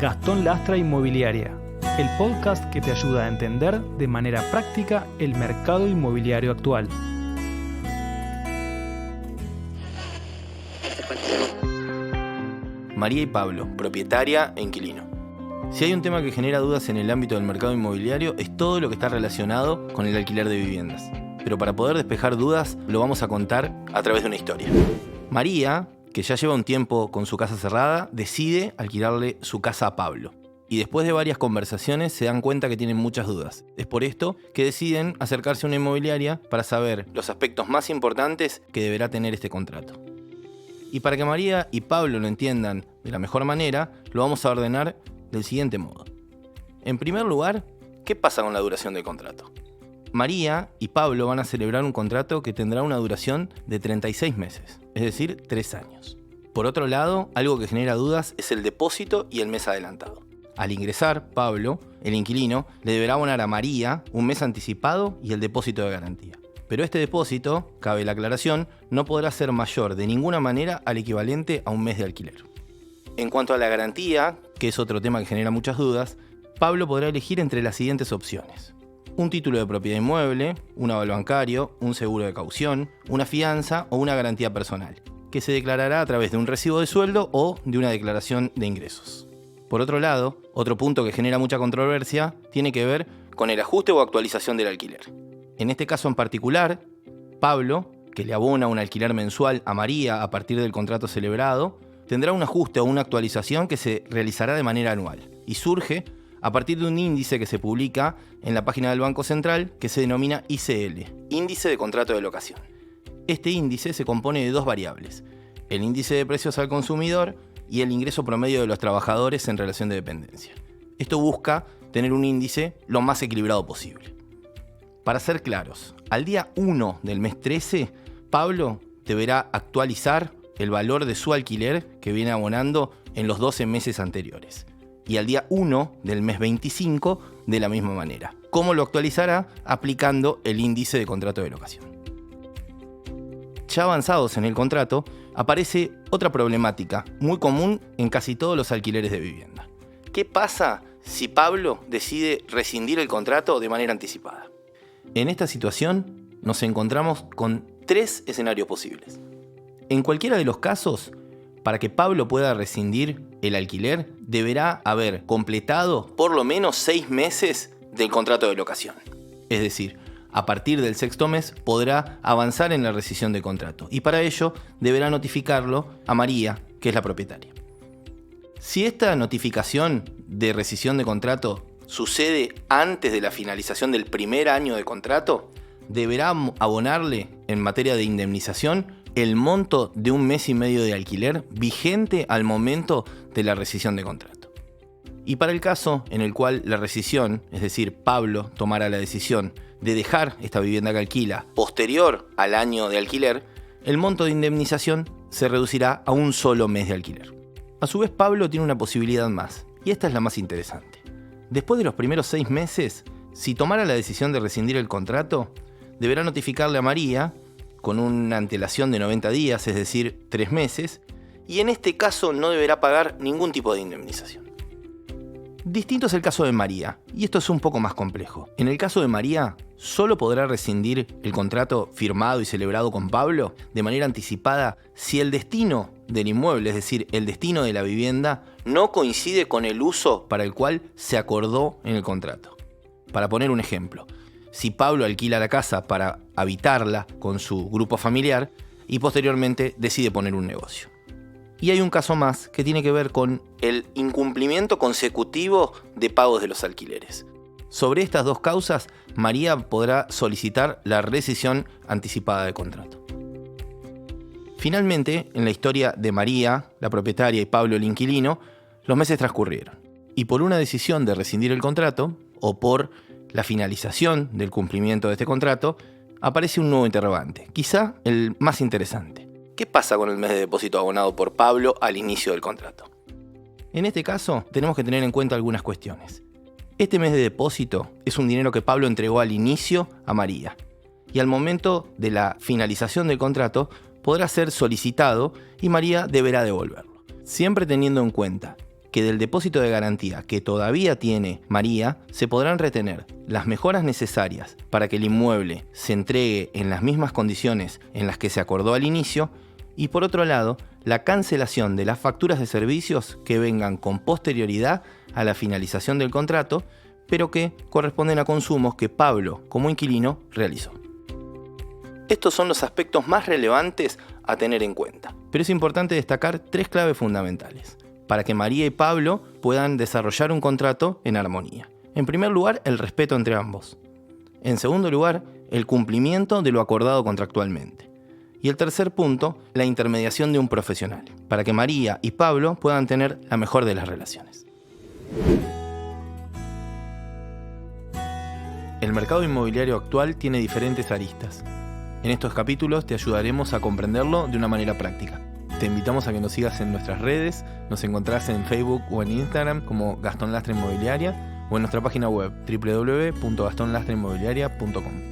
Gastón Lastra Inmobiliaria, el podcast que te ayuda a entender de manera práctica el mercado inmobiliario actual. María y Pablo, propietaria e inquilino. Si hay un tema que genera dudas en el ámbito del mercado inmobiliario es todo lo que está relacionado con el alquiler de viviendas. Pero para poder despejar dudas lo vamos a contar a través de una historia. María, que ya lleva un tiempo con su casa cerrada, decide alquilarle su casa a Pablo. Y después de varias conversaciones se dan cuenta que tienen muchas dudas. Es por esto que deciden acercarse a una inmobiliaria para saber los aspectos más importantes que deberá tener este contrato. Y para que María y Pablo lo entiendan de la mejor manera, lo vamos a ordenar del siguiente modo. En primer lugar, ¿qué pasa con la duración del contrato? María y Pablo van a celebrar un contrato que tendrá una duración de 36 meses, es decir, 3 años. Por otro lado, algo que genera dudas es el depósito y el mes adelantado. Al ingresar, Pablo, el inquilino, le deberá abonar a María un mes anticipado y el depósito de garantía. Pero este depósito, cabe la aclaración, no podrá ser mayor de ninguna manera al equivalente a un mes de alquiler. En cuanto a la garantía, que es otro tema que genera muchas dudas, Pablo podrá elegir entre las siguientes opciones: un título de propiedad inmueble, un aval bancario, un seguro de caución, una fianza o una garantía personal, que se declarará a través de un recibo de sueldo o de una declaración de ingresos. Por otro lado, otro punto que genera mucha controversia tiene que ver con el ajuste o actualización del alquiler. En este caso en particular, Pablo, que le abona un alquiler mensual a María a partir del contrato celebrado, tendrá un ajuste o una actualización que se realizará de manera anual y surge a partir de un índice que se publica en la página del Banco Central que se denomina ICL, Índice de Contrato de Locación. Este índice se compone de dos variables: el índice de precios al consumidor y el ingreso promedio de los trabajadores en relación de dependencia. Esto busca tener un índice lo más equilibrado posible. Para ser claros, al día 1 del mes 13, Pablo deberá actualizar el valor de su alquiler que viene abonando en los 12 meses anteriores. Y al día 1 del mes 25 de la misma manera. ¿Cómo lo actualizará? Aplicando el índice de contrato de locación. Ya avanzados en el contrato, aparece otra problemática muy común en casi todos los alquileres de vivienda. ¿Qué pasa si Pablo decide rescindir el contrato de manera anticipada? En esta situación nos encontramos con 3 escenarios posibles. En cualquiera de los casos, para que Pablo pueda rescindir el alquiler, deberá haber completado por lo menos 6 meses del contrato de locación. Es decir, a partir del 6º mes podrá avanzar en la rescisión del contrato y para ello deberá notificarlo a María, que es la propietaria. Si esta notificación de rescisión de contrato sucede antes de la finalización del primer año de contrato, deberá abonarle en materia de indemnización el monto de 1 mes y medio de alquiler vigente al momento de la rescisión de contrato. Y para el caso en el cual la rescisión, es decir, Pablo tomara la decisión de dejar esta vivienda que alquila posterior al año de alquiler, el monto de indemnización se reducirá a 1 solo mes de alquiler. A su vez, Pablo tiene una posibilidad más, y esta es la más interesante. Después de los primeros 6 meses, si tomara la decisión de rescindir el contrato, deberá notificarle a María con una antelación de 90 días, es decir, 3 meses, y en este caso no deberá pagar ningún tipo de indemnización. Distinto es el caso de María, y esto es un poco más complejo. En el caso de María, solo podrá rescindir el contrato firmado y celebrado con Pablo de manera anticipada si el destino del inmueble, es decir, el destino de la vivienda, no coincide con el uso para el cual se acordó en el contrato. Para poner un ejemplo, si Pablo alquila la casa para habitarla con su grupo familiar y posteriormente decide poner un negocio. Y hay un caso más que tiene que ver con el incumplimiento consecutivo de pagos de los alquileres. Sobre estas dos causas, María podrá solicitar la rescisión anticipada de contrato. Finalmente, en la historia de María, la propietaria, y Pablo, el inquilino, los meses transcurrieron. Y por una decisión de rescindir el contrato, o por la finalización del cumplimiento de este contrato, aparece un nuevo interrogante, quizá el más interesante. ¿Qué pasa con el mes de depósito abonado por Pablo al inicio del contrato? En este caso, tenemos que tener en cuenta algunas cuestiones. Este mes de depósito es un dinero que Pablo entregó al inicio a María, y al momento de la finalización del contrato podrá ser solicitado y María deberá devolverlo. Siempre teniendo en cuenta que del depósito de garantía que todavía tiene María se podrán retener las mejoras necesarias para que el inmueble se entregue en las mismas condiciones en las que se acordó al inicio, y por otro lado, la cancelación de las facturas de servicios que vengan con posterioridad a la finalización del contrato, pero que corresponden a consumos que Pablo, como inquilino, realizó. Estos son los aspectos más relevantes a tener en cuenta, pero es importante destacar 3 claves fundamentales para que María y Pablo puedan desarrollar un contrato en armonía. En primer lugar, el respeto entre ambos. En segundo lugar, el cumplimiento de lo acordado contractualmente. Y el tercer punto, la intermediación de un profesional, para que María y Pablo puedan tener la mejor de las relaciones. El mercado inmobiliario actual tiene diferentes aristas. En estos capítulos te ayudaremos a comprenderlo de una manera práctica. Te invitamos a que nos sigas en nuestras redes, nos encontrás en Facebook o en Instagram como Gastón Lastra Inmobiliaria o en nuestra página web www.gastonlastrainmobiliaria.com.